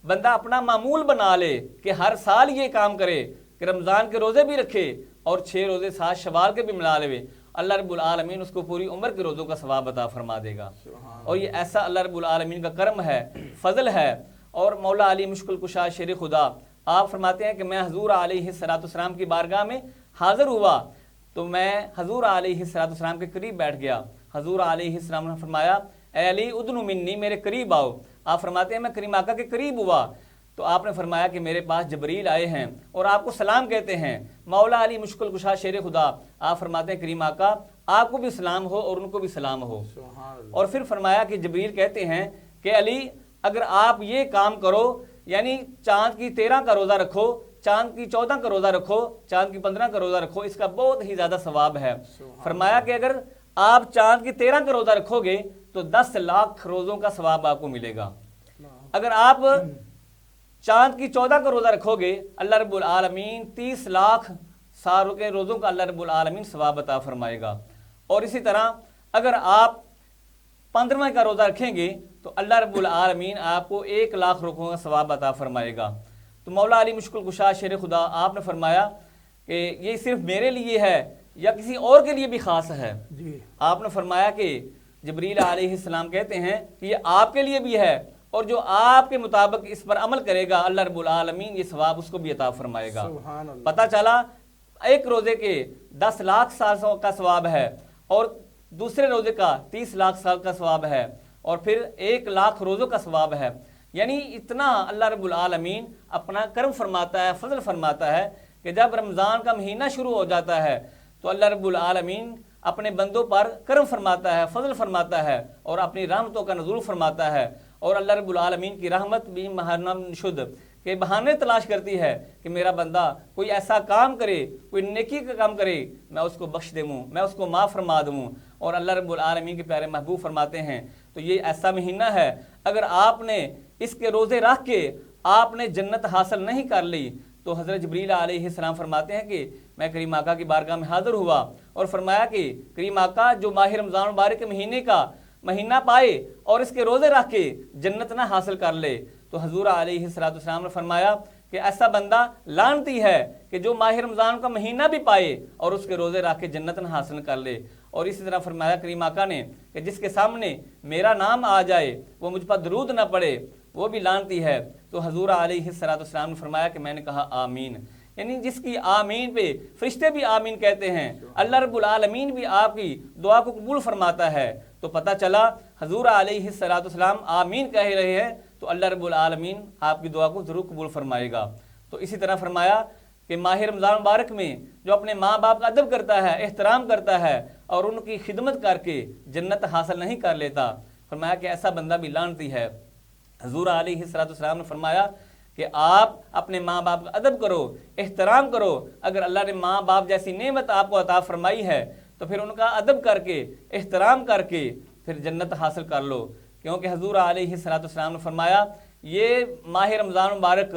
بندہ اپنا معمول بنا لے کہ ہر سال یہ کام کرے کہ رمضان کے روزے بھی رکھے اور 6 روزے 7 شوال کے بھی ملا لے، اللہ رب العالمین اس کو پوری عمر کے روزوں کا ثواب عطا فرما دے گا۔ اور یہ ایسا اللہ رب العالمین کا کرم ہے، فضل ہے۔ اور مولا علی مشکل کشا شیر خدا آپ فرماتے ہیں کہ میں حضور علیہ السلام کی بارگاہ میں حاضر ہوا تو میں حضور علیہ السلام کے قریب بیٹھ گیا۔ حضور علیہ السلام نے فرمایا اے علی ادنو منی، میرے قریب آؤ۔ آپ فرماتے ہیں میں کریم آقا کے قریب ہوا تو آپ نے فرمایا کہ میرے پاس جبریل آئے ہیں اور آپ کو سلام کہتے ہیں۔ مولا علی مشکل کشا شیر خدا آپ فرماتے ہیں کریم آقا آپ کو بھی سلام ہو اور ان کو بھی سلام ہو۔ اور پھر فرمایا کہ جبریل کہتے ہیں کہ علی اگر آپ یہ کام کرو، یعنی چاند کی 13 کا روزہ رکھو، چاند کی 14 کا روزہ رکھو، چاند کی 15 کا روزہ رکھو، اس کا بہت ہی زیادہ ثواب ہے۔ فرمایا کہ اگر آپ چاند کی 13 کا روزہ رکھو گے تو 10 لاکھ روزوں کا ثواب آپ کو ملے گا۔ اگر آپ چاند کی 14 کا روزہ رکھو گے اللہ رب العالمین 30 لاکھ سالوں کے روزوں کا اللہ رب العالمین ثواب عطا فرمائے گا۔ اور اسی طرح اگر آپ 15 کا روزہ رکھیں گے تو اللہ رب العالمین آپ کو 1 لاکھ روزوں کا ثواب عطا فرمائے گا۔ تو مولا علی مشکل کشا شیر خدا آپ نے فرمایا کہ یہ صرف میرے لیے ہے یا کسی اور کے لیے بھی خاص ہے؟ جی آپ نے فرمایا کہ جبریل علیہ السلام کہتے ہیں کہ یہ آپ کے لیے بھی ہے، اور جو آپ کے مطابق اس پر عمل کرے گا اللہ رب العالمین یہ ثواب اس کو بھی عطا فرمائے گا۔ سبحان اللہ۔ پتہ چلا ایک روزے کے 10 لاکھ سال کا ثواب ہے اور دوسرے روزے کا 30 لاکھ سال کا ثواب ہے اور پھر 1 لاکھ روزوں کا ثواب ہے۔ یعنی اتنا اللہ رب العالمین اپنا کرم فرماتا ہے، فضل فرماتا ہے کہ جب رمضان کا مہینہ شروع ہو جاتا ہے تو اللہ رب العالمین اپنے بندوں پر کرم فرماتا ہے، فضل فرماتا ہے اور اپنی رحمتوں کا نزول فرماتا ہے، اور اللہ رب العالمین کی رحمت بھی مہرنم شد کہ بہانے تلاش کرتی ہے کہ میرا بندہ کوئی ایسا کام کرے، کوئی نیکی کا کام کرے، میں اس کو بخش دوں، میں اس کو معاف فرما دوں۔ اور اللہ رب العالمین کے پیارے محبوب فرماتے ہیں تو یہ ایسا مہینہ ہے، اگر آپ نے اس کے روزے رکھ کے آپ نے جنت حاصل نہیں کر لی تو حضرت جبریل علیہ السلام فرماتے ہیں کہ میں کریم آقا کی بارگاہ میں حاضر ہوا اور فرمایا کہ کریم آقا جو ماہ رمضان مبارک کے مہینے کا مہینہ پائے اور اس کے روزے رکھ کے جنت نہ حاصل کر لے، تو حضور علیہ السلام نے فرمایا کہ ایسا بندہ لعنتی ہے کہ جو ماہ رمضان کا مہینہ بھی پائے اور اس کے روزے رکھ کے جنت نہ حاصل کر لے۔ اور اسی طرح فرمایا کریم آقا نے کہ جس کے سامنے میرا نام آ جائے وہ مجھ پر درود نہ پڑے وہ بھی لعنتی ہے۔ تو حضور علیہ السلام نے فرمایا کہ میں نے کہا آمین، یعنی جس کی آمین پہ فرشتے بھی آمین کہتے ہیں، اللہ رب العالمین بھی آپ کی دعا کو قبول فرماتا ہے۔ تو پتہ چلا حضور علیہ السلام آمین کہہ رہے ہیں تو اللہ رب العالمین آپ کی دعا کو ضرور قبول فرمائے گا۔ تو اسی طرح فرمایا کہ ماہ رمضان مبارک میں جو اپنے ماں باپ کا ادب کرتا ہے، احترام کرتا ہے اور ان کی خدمت کر کے جنت حاصل نہیں کر لیتا، فرمایا کہ ایسا بندہ بھی لعنتی ہے۔ حضور علیہ السلام نے فرمایا کہ آپ اپنے ماں باپ کا ادب کرو، احترام کرو، اگر اللہ نے ماں باپ جیسی نعمت آپ کو عطا فرمائی ہے تو پھر ان کا ادب کر کے، احترام کر کے پھر جنت حاصل کر لو، کیونکہ حضور علیہ السلام نے فرمایا یہ ماہ رمضان مبارک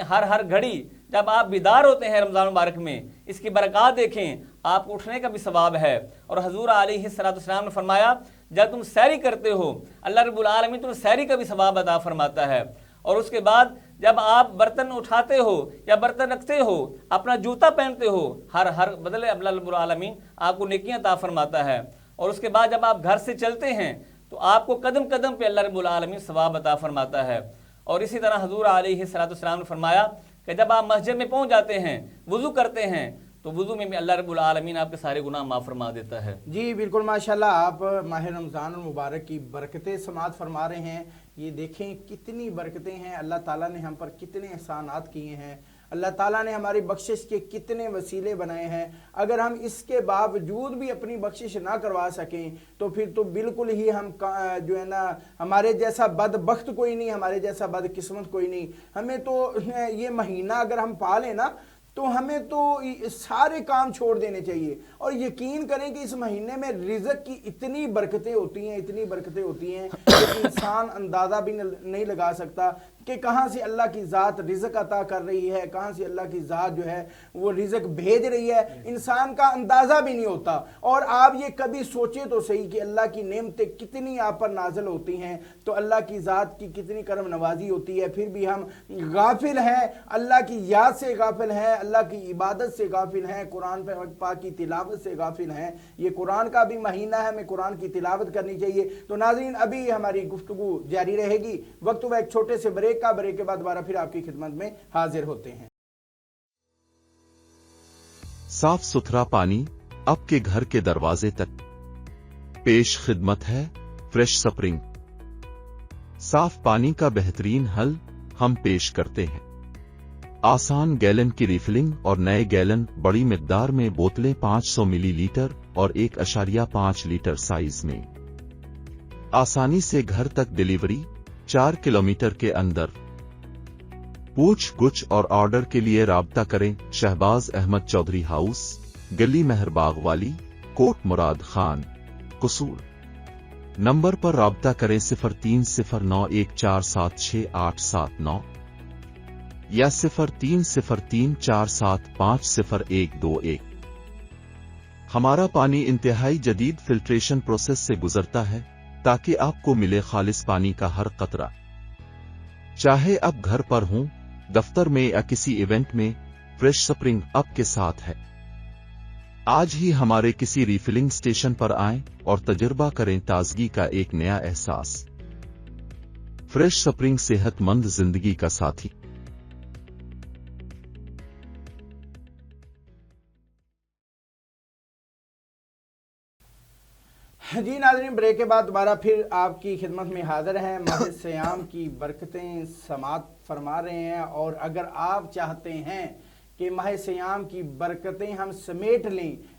ہر گھڑی جب آپ بیدار ہوتے ہیں رمضان مبارک میں اس کی برکات دیکھیں، آپ کو اٹھنے کا بھی ثواب ہے۔ اور حضور علیہ السلام نے فرمایا جب تم سحری کرتے ہو اللہ رب العالمین تمہیں سحری کا بھی ثواب عطا فرماتا ہے، اور اس کے بعد جب آپ برتن اٹھاتے ہو یا برتن رکھتے ہو، اپنا جوتا پہنتے ہو، ہر بدلے اللہ رب العالمین آپ کو نیکیاں عطا فرماتا ہے، اور اس کے بعد جب آپ گھر سے چلتے ہیں تو آپ کو قدم قدم پہ اللہ رب العالمین ثواب عطا فرماتا ہے۔ اور اسی طرح حضور علیہ السلام نے فرمایا کہ جب آپ مسجد میں پہنچ جاتے ہیں، وضو کرتے ہیں، تو وضو میں بھی اللہ رب العالمین آپ کے سارے گناہ معاف فرما دیتا ہے۔ جی بالکل ماشاءاللہ، آپ ماہ رمضان المبارک کی برکتیں سماعت فرما رہے ہیں۔ یہ دیکھیں کتنی برکتیں ہیں، اللہ تعالیٰ نے ہم پر کتنے احسانات کیے ہیں، اللہ تعالیٰ نے ہماری بخشش کے کتنے وسیلے بنائے ہیں۔ اگر ہم اس کے باوجود بھی اپنی بخشش نہ کروا سکیں تو پھر تو بالکل ہی ہم جو ہے نا ہمارے جیسا بدبخت کوئی نہیں، ہمارے جیسا بدقسمت کوئی نہیں۔ ہمیں تو یہ مہینہ اگر ہم پا لیں نا تو ہمیں تو سارے کام چھوڑ دینے چاہیے، اور یقین کریں کہ اس مہینے میں رزق کی اتنی برکتیں ہوتی ہیں، اتنی برکتیں ہوتی ہیں کہ انسان اندازہ بھی نہیں لگا سکتا کہ کہاں سے اللہ کی ذات رزق عطا کر رہی ہے، کہاں سے اللہ کی ذات جو ہے وہ رزق بھیج رہی ہے، انسان کا اندازہ بھی نہیں ہوتا۔ اور آپ یہ کبھی سوچے تو صحیح کہ اللہ کی نعمتیں کتنی آپ پر نازل ہوتی ہیں، تو اللہ کی ذات کی کتنی کرم نوازی ہوتی ہے، پھر بھی ہم غافل ہیں، اللہ کی یاد سے غافل ہیں، اللہ کی عبادت سے غافل ہیں، قرآن پاک کی تلاوت سے غافل ہیں۔ یہ قرآن کا بھی مہینہ ہے، ہمیں قرآن کی تلاوت کرنی چاہیے۔ تو ناظرین ابھی ہماری گفتگو جاری رہے گی، وقت ہوا ایک چھوٹے سے بریک کا، بریک کے بعد دوبارہ پھر آپ کی خدمت میں حاضر ہوتے ہیں۔ صاف ستھرا پانی آپ کے گھر کے دروازے تک پیش خدمت ہے فریش سپرنگ۔ صاف پانی کا بہترین حل ہم پیش کرتے ہیں۔ آسان گیلن کی ریفلنگ اور نئے گیلن بڑی مقدار میں بوتلیں 500 ملی لیٹر اور 1.5 لیٹر سائز میں آسانی سے گھر تک ڈیلیوری 4 کلومیٹر کے اندر۔ پوچھ گچھ اور آرڈر کے لیے رابطہ کریں شہباز احمد چودھری ہاؤس، گلی مہر باغ والی، کوٹ مراد خان، قصور۔ نمبر پر رابطہ کریں 030914767879 یا 030347502121۔ ہمارا پانی انتہائی جدید فلٹریشن پروسیس سے گزرتا ہے تاکہ آپ کو ملے خالص پانی کا ہر قطرہ، چاہے آپ گھر پر ہوں، دفتر میں یا کسی ایونٹ میں۔ فریش سپرنگ آپ کے ساتھ ہے۔ آج ہی ہمارے کسی ریفلنگ سٹیشن پر آئیں اور تجربہ کریں تازگی کا ایک نیا احساس۔ فریش سپرنگ صحت مند زندگی کا ساتھی۔ جی ناظرین، بریک کے بعد دوبارہ پھر آپ کی خدمت میں حاضر ہیں۔ ماہ سیام کی برکتیں سماعت فرما رہے ہیں، اور اگر آپ چاہتے ہیں کہ ماہ سیام کی برکتیں ہم سمیٹ لیں،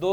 2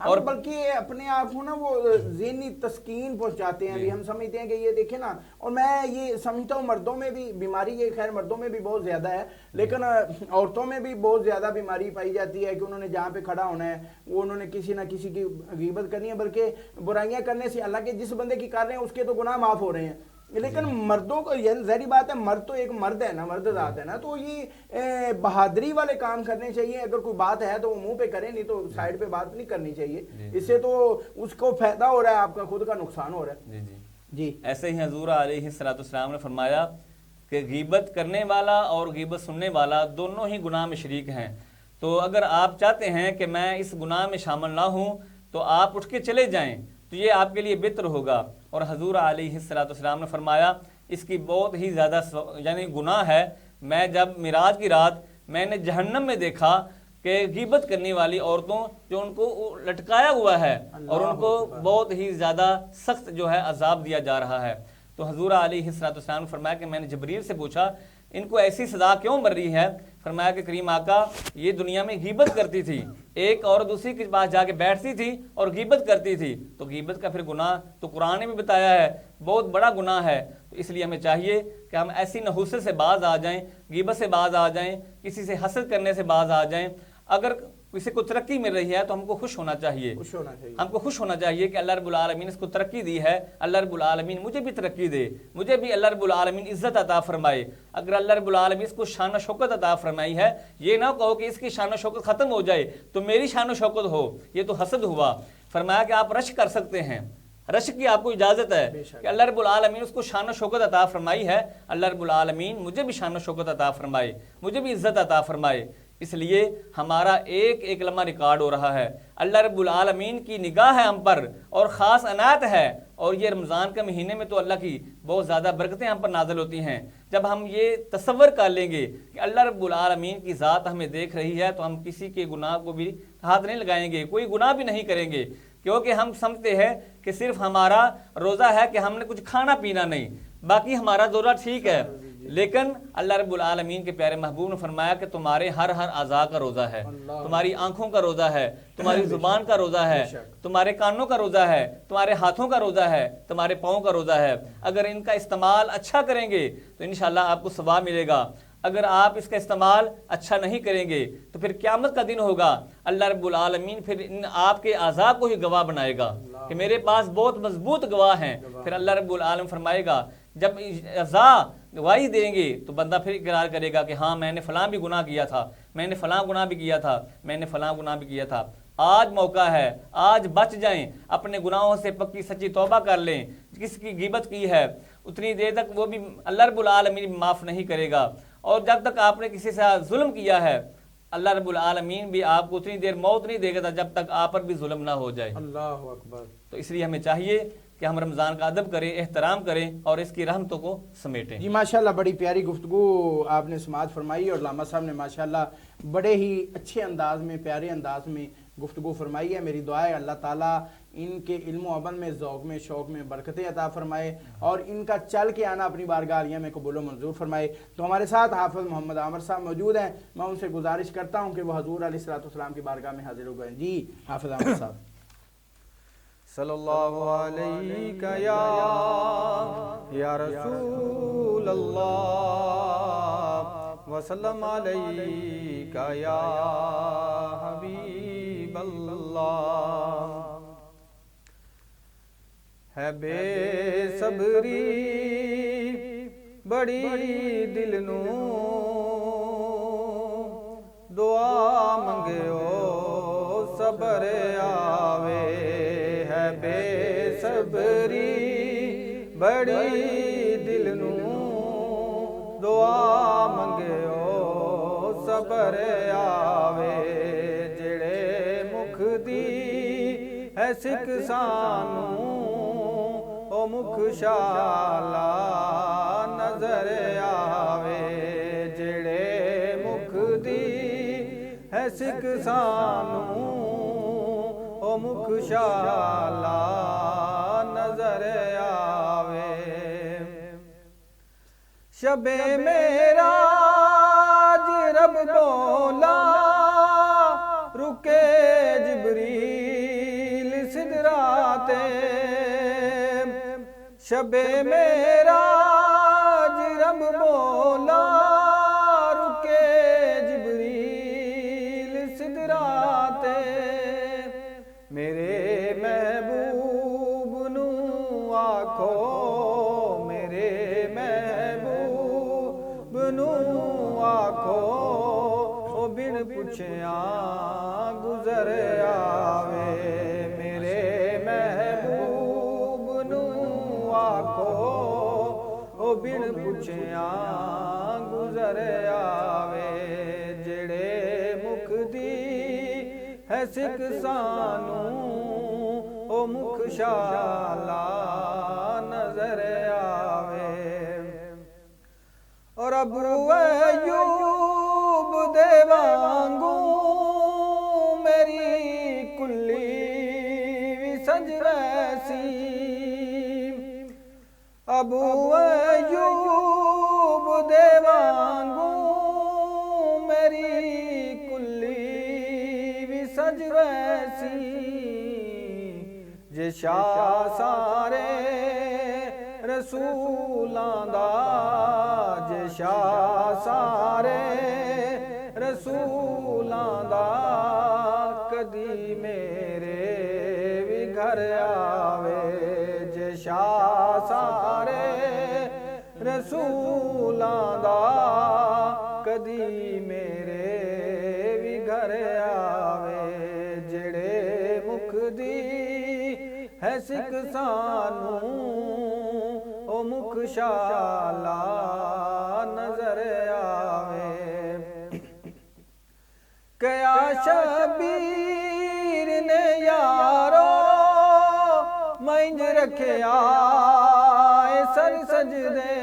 اور بلکہ اپنے آپ کو نا وہ ذہنی تسکین پہنچاتے ہیں. ابھی ہم سمجھتے ہیں کہ یہ دیکھیں نا، اور میں یہ سمجھتا ہوں مردوں میں بھی بیماری یہ خیر مردوں میں بھی بہت زیادہ ہے، لیکن عورتوں میں بھی بہت زیادہ بیماری پائی جاتی ہے کہ انہوں نے جہاں پہ کھڑا ہونا ہے وہ انہوں نے کسی نہ کسی کی غیبت کرنی ہے، بلکہ برائیاں کرنے سے اللہ کے جس بندے کی کر رہے ہیں اس کے تو گناہ معاف ہو رہے ہیں. لیکن مردوں کو یہ ظاہری بات ہے، مرد تو ایک مرد ہے نا، مرد ذات ہے نا، تو یہ بہادری والے کام کرنے چاہیے. اگر کوئی بات ہے تو وہ منہ پہ کرے، نہیں تو سائڈ پہ بات نہیں کرنی چاہیے. اس سے تو اس کو فائدہ ہو رہا ہے، آپ کا خود کا نقصان ہو رہا ہے. جی ایسے ہی حضور علیہ الصلوۃ والسلام نے فرمایا کہ غیبت کرنے والا اور غیبت سننے والا دونوں ہی گناہ میں شریک ہیں. تو اگر آپ چاہتے ہیں کہ میں اس گناہ میں شامل نہ ہوں تو آپ اٹھ کے چلے جائیں، تو یہ آپ کے لیے بہتر ہوگا. اور حضور علیہ الصلوۃ والسلام نے فرمایا اس کی بہت ہی زیادہ یعنی گناہ ہے. میں جب معراج کی رات میں نے جہنم میں دیکھا کہ غیبت کرنے والی عورتوں جو ان کو لٹکایا ہوا ہے اور ان کو بہت ہی زیادہ سخت جو ہے عذاب دیا جا رہا ہے. تو حضور علیہ الصلوۃ والسلام نے فرمایا کہ میں نے جبریل سے پوچھا ان کو ایسی سزا کیوں مر رہی ہے؟ فرمایا کہ کریم آقا یہ دنیا میں غیبت کرتی تھی، ایک اور دوسری کے پاس جا کے بیٹھتی تھی اور غیبت کرتی تھی. تو غیبت کا پھر گناہ تو قرآن نے بھی بتایا ہے بہت بڑا گناہ ہے. تو اس لیے ہمیں چاہیے کہ ہم ایسی نحوست سے باز آ جائیں، غیبت سے باز آ جائیں، کسی سے حسد کرنے سے باز آ جائیں. اگر کسی کو ترقی مل رہی ہے تو ہم کو خوش ہونا چاہیے، ہم کو خوش ہونا چاہیے کہ اللہ رب العالمین اس کو ترقی دی ہے، اللہ رب العالمین مجھے بھی ترقی دے، مجھے بھی اللہ رب العالمین عزت عطا فرمائے. اگر اللہ رب العالمین اس کو شان و شوکت عطا فرمائی ہے، یہ نہ کہو کہ اس کی شان و شوکت ختم ہو جائے تو میری شان و شوکت ہو، یہ تو حسد ہوا. فرمایا کہ آپ رشک کر سکتے ہیں، رشک کی آپ کو اجازت ہے کہ اللہ رب العالمین اس کو شان و شوکت عطا فرمائی ہے، اللہ رب العالمین مجھے بھی شان و شوکت عطا فرمائے، مجھے بھی عزت عطا فرمائے. اس لیے ہمارا ایک ایک لمحہ ریکارڈ ہو رہا ہے. اللہ رب العالمین کی نگاہ ہے ہم پر اور خاص عنایت ہے. اور یہ رمضان کے مہینے میں تو اللہ کی بہت زیادہ برکتیں ہم پر نازل ہوتی ہیں. جب ہم یہ تصور کر لیں گے کہ اللہ رب العالمین کی ذات ہمیں دیکھ رہی ہے تو ہم کسی کے گناہ کو بھی ہاتھ نہیں لگائیں گے، کوئی گناہ بھی نہیں کریں گے، کیونکہ ہم سمجھتے ہیں کہ صرف ہمارا روزہ ہے کہ ہم نے کچھ کھانا پینا نہیں، باقی ہمارا روزہ ٹھیک ہے. لیکن اللہ رب العالمین کے پیارے محبوب نے فرمایا کہ تمہارے ہر اعضاء کا روزہ ہے، تمہاری آنکھوں کا روزہ ہے، تمہاری زبان کا روزہ ہے، تمہارے کانوں کا روزہ ہے، تمہارے ہاتھوں کا روزہ ہے، تمہارے پاؤں کا روزہ ہے. اگر ان کا استعمال اچھا کریں گے تو انشاءاللہ آپ کو ثواب ملے گا. اگر آپ اس کا استعمال اچھا نہیں کریں گے تو پھر قیامت کا دن ہوگا، اللہ رب العالمین پھر ان آپ کے اعضاء کو ہی گواہ بنائے گا کہ میرے پاس بہت مضبوط گواہ ہیں. پھر اللہ رب العالمین فرمائے گا جب اعضاء گواہی دیں گے تو بندہ پھر اقرار کرے گا کہ ہاں میں نے فلاں بھی گناہ کیا تھا، میں نے فلاں گناہ بھی کیا تھا، میں نے فلاں گناہ بھی کیا تھا. آج موقع ہے، آج بچ جائیں، اپنے گناہوں سے پکی سچی توبہ کر لیں. کس کی غیبت کی ہے اتنی دیر تک وہ بھی اللہ رب العالمین معاف نہیں کرے گا. اور جب تک آپ نے کسی سے ظلم کیا ہے اللہ رب العالمین بھی آپ کو اتنی دیر موت نہیں دے گا جب تک آپ پر بھی ظلم نہ ہو جائے. اللہ اکبر. تو اس لیے ہمیں چاہیے کہ ہم رمضان کا ادب کریں، احترام کریں اور اس کی رحمتوں کو سمیٹیں. جی ماشاءاللہ بڑی پیاری گفتگو آپ نے سماعت فرمائی اور علامہ صاحب نے ماشاءاللہ بڑے ہی اچھے انداز میں، پیارے انداز میں گفتگو فرمائی ہے. میری دعا ہے اللہ تعالیٰ ان کے علم و عمل میں، ذوق میں، شوق میں برکتیں عطا فرمائے اور ان کا چل کے آنا اپنی بارگاہ عالیہ میں قبول و منظور فرمائے. تو ہمارے ساتھ حافظ محمد عامر صاحب موجود ہیں، میں ان سے گزارش کرتا ہوں کہ وہ حضور علیہ الصلوۃ والسلام کی بارگاہ میں حاضر ہو گئے. جی حافظ عامر صاحب. صلی اللہ علیہ یا رسول اللہ وسلم علیہ یا حبیب اللہ. ہے بے صبری بڑی دل نو دعا منگیو صبر آوے. ہے بے صبری بڑی دل نو دعا منگیو صبر آوے. جڑے مکھ دی ہے سکھ سانو او مکھ شالا نظر آوے. جڑے مکھ دی ہے سکھ سانو او مکھ شالا نظر آوے. شب معراج رب بولا رکے جبریل پہ شب معراج رب بولا رکے جبریل سدراتے میرے محبوب نو آکھو میرے محبوب نو آکھو او بن پچھیاں گزر آوے میرے محبوب نو آکھو او بن پچھیاں گزر آوے جڑے مکھ دی ہے سکھ سانوں او مکھ شالا نظر آوے اور ابو ایوب دے وانگوں میری کلی وی سج ویسی ابو ایوب دے وانگوں میری کلی وی سج ویسی جے شاہ سارے رسولاں دا جے شاہ سارے رسولاں دا کدی میرے بھی گھر آوے جے شاہ سارے رسولاں دا کدی میرے بھی گھر آوے جڑے مکھ دی ہے سکھ سانوں او مکھ شالا نظر آوے کیا شبیر نے یارو مینج رکھیا اے سر سجدے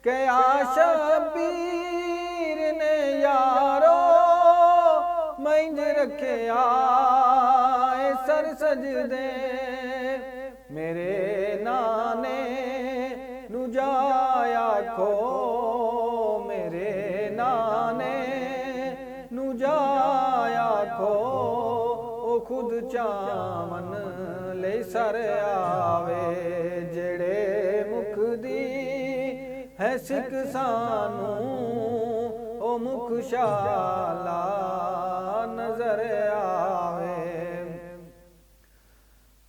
کیا شبیر نے یارو مینج رکھیا اے سر سجدے میرے نانے نو جایا کھو میرے نانے نو جایا کھو او خود چاون لے سر آوے جڑے مکھ دی ہے سکھ سانوں او مکھ شالا نظر آوے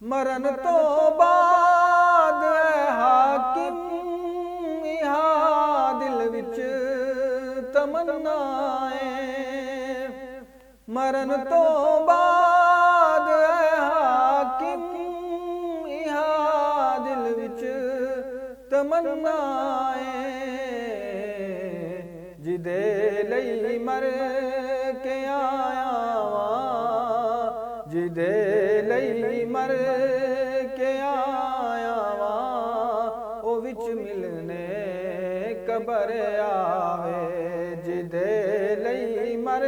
مرن تو بعد اے حاکم یہاں دل وچ تمنائیں مرن تو بعد اے حاکم یہاں دل وچ تمنائیں جدے لئی مر کے آیا واں جدے لئی مر کے آیا واں او وچ ملنے قبر آوے جدے لئی مر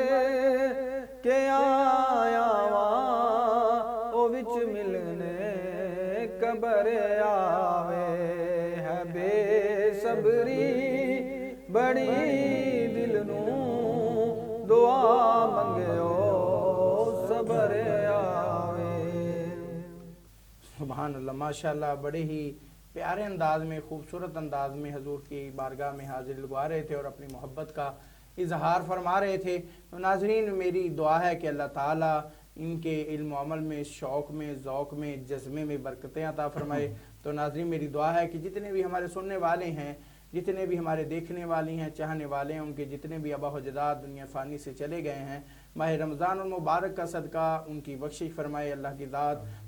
کے آیا واں او وچ ملنے قبر آوے ہے بے صبری بڑی دل نوں دعا منگیو صبر آوے سبحان اللہ ماشاءاللہ بڑے ہی پیارے انداز میں خوبصورت انداز میں حضور کی بارگاہ میں حاضر لگوا رہے تھے اور اپنی محبت کا اظہار فرما رہے تھے. ناظرین میری دعا ہے کہ اللہ تعالیٰ ان کے علم و عمل میں شوق میں ذوق میں جذبے میں برکتیں عطا فرمائے. تو ناظرین میری دعا ہے کہ جتنے بھی ہمارے سننے والے ہیں جتنے بھی ہمارے دیکھنے والی ہیں چاہنے والے ہیں ان کے جتنے بھی آبا و اجداد دنیا فانی سے چلے گئے ہیں ماہ رمضان المبارک کا صدقہ ان کی بخشش فرمائے.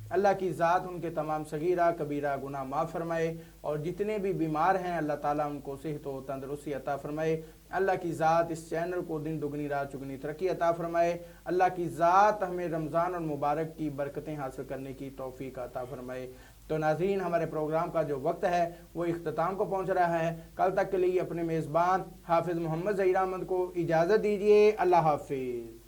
اللہ کی ذات ان کے تمام صغیرہ کبیرہ گناہ معاف فرمائے اور جتنے بھی بیمار ہیں اللہ تعالیٰ ان کو صحت و تندرستی عطا فرمائے. اللہ کی ذات اس چینل کو دن دگنی رات چگنی ترقی عطا فرمائے. اللہ کی ذات ہمیں رمضان المبارک کی برکتیں حاصل کرنے کی توفیق عطا فرمائے. تو ناظرین ہمارے پروگرام کا جو وقت ہے وہ اختتام کو پہنچ رہا ہے. کل تک کے لیے اپنے میزبان حافظ محمد ظہیر احمد کو اجازت دیجیے. اللہ حافظ.